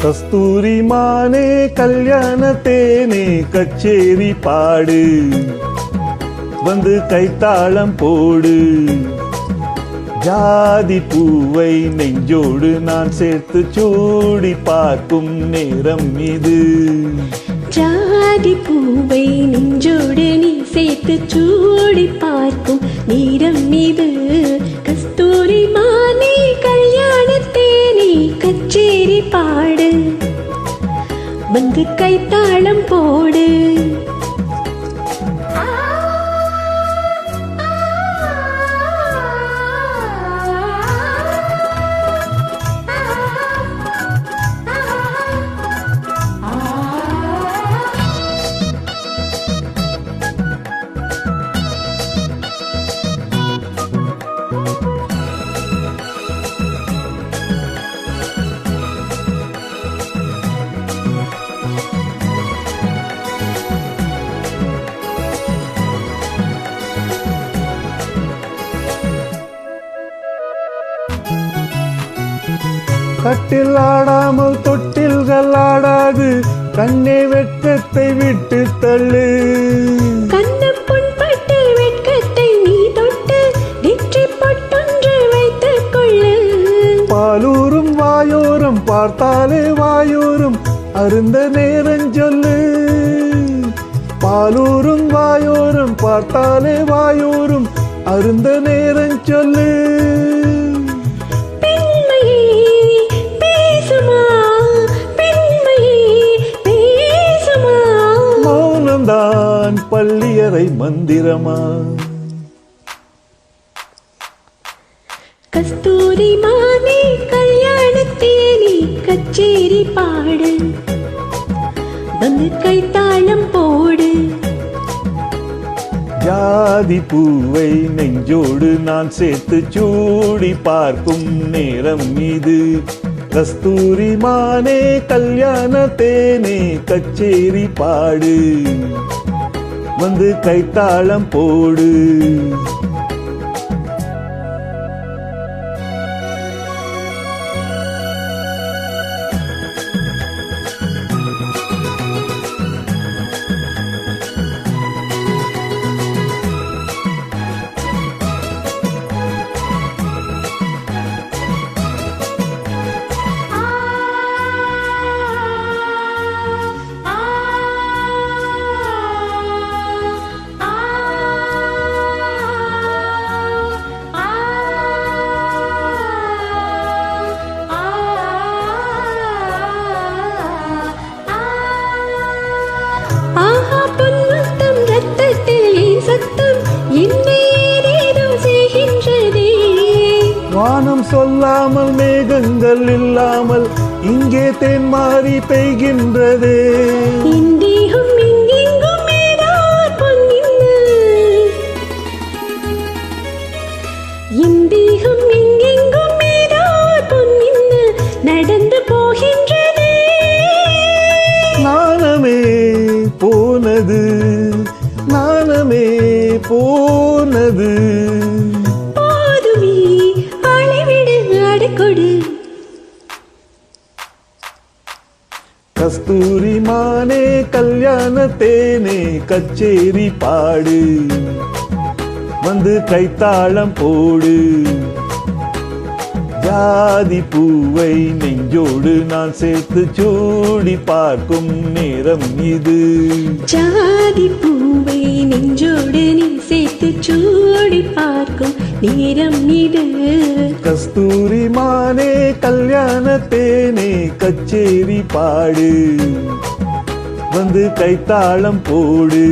கஸ்தூரி மானே கல்யாண தேனே கச்சேரி பாடு வந்து கைத்தாளம் போடு ஜாதி பூவை நெஞ்சோடு நான் சேர்த்து சூடி பார்க்கும் நேரம் இது ஜாதி பூவை நெஞ்சோடு நீ சேர்த்து சூடி பார்க்கும் நேரம் இது கஸ்தூரி மானே கல்யாணத்தே நீ கச்சேரி பாடு வந்து கைத்தாளம் போடு கட்டில் ஆடாமல் தொட்டில்கள் ஆடாது கண்ணே வெட்கத்தை விட்டு தள்ளு கண்ணம் புண்பட்டு வெட்கத்தை நீ தொட்டு நெற்றி பொட்டொன்று வைத்துக் கொள்ளு பாலூரும் வாயோரம் பார்த்தாலே வாயோரம் அருந்த நேரம் சொல்லு பாலூரும் வாயோரம் பார்த்தாலே வாயோரம் அருந்த நேரம் சொல்லு தான் பள்ளியறை மந்திரமா கஸ்தூரி மானே கல்யாணத்தே நீ கச்சேரி பாடு வந்து கைத்தாளம் போடு ஜாதி பூவை நெஞ்சோடு நான் சேர்த்து சூடி பார்க்கும் நேரம் இது கஸ்தூரி மானே கல்யாண தேனே கச்சேரி பாடு வந்து கைத்தாளம் போடு வானம் சொல்லாமல் மேகங்கள் இல்லாமல் இங்கே தேன் மாறி பெய்கின்றது இந்தியும் இங்கெங்கும் மேடார் பொன்னின்னு இந்தியும் இங்கெங்கும் மேடார் பொன்னின்னு நடந்து போகின்றதே நாணமே போனது நாணமே போனது கஸ்தூரி மானே கல்யாண தேனே கச்சேரி பாடு வந்து கைத்தாளம் போடு ஜாதி பூவை நெஞ்சோடு நான் சேர்த்து சூடி பார்க்கும் நேரம் இது ஜாதி பூவை நெஞ்சோடு நீ சேர்த்து சூடி பார்க்கும் நேரம் இது கஸ்தூரி மானே கல்யாண தேனே கச்சேரி பாடு வந்து கைத்தாளம் போடு